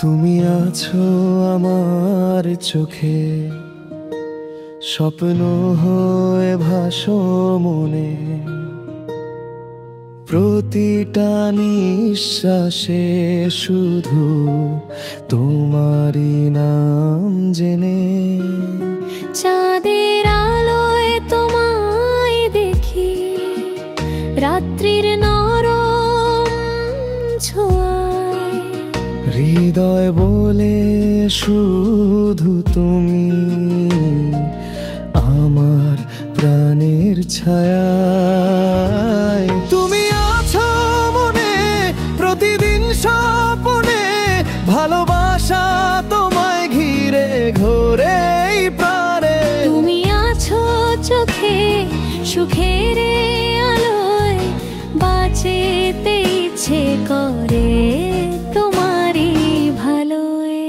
তুমি আছো আমার চোখে, স্বপ্ন হয়ে ভাসো মনে। প্রতিটা নিঃশ্বাসে শুধু তোমারই নাম জেনে। চাঁদের আলোয় তোমায় দেখি, রাত্রির নরম ছোঁয়ায়। হৃদয় বলে শুধু তুমি আমার প্রাণের ছায়ায়। তুমি আছো মনে প্রতিদিন স্বপ্নে, ভালোবাসা তোমায় ঘিরে ঘোরে এই প্রাণে। তুমি আছো চোখে সুখের আলোয়, বাঁচতে ইচ্ছে করে তোমারই ভালোয়।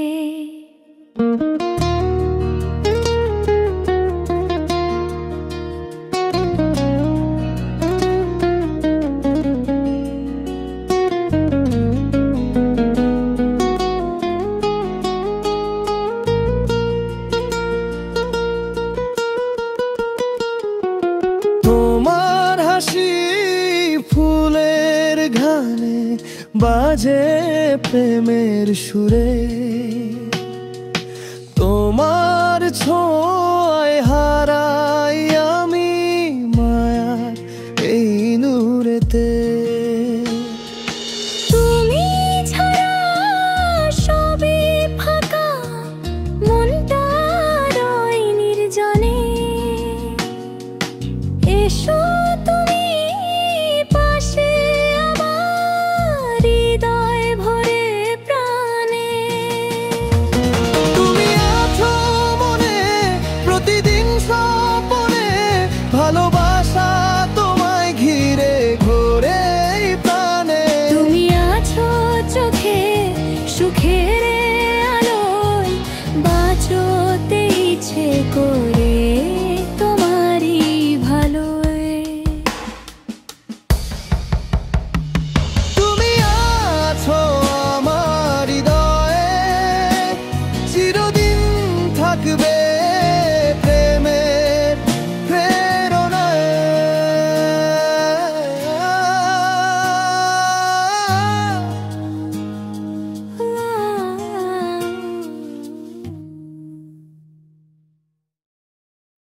তোমার হাসি ফুলের গানে বাজে প্রেমের সুরে। তোমার ছোঁয়ায় হারাই আমি মায়া এই নূরেতে।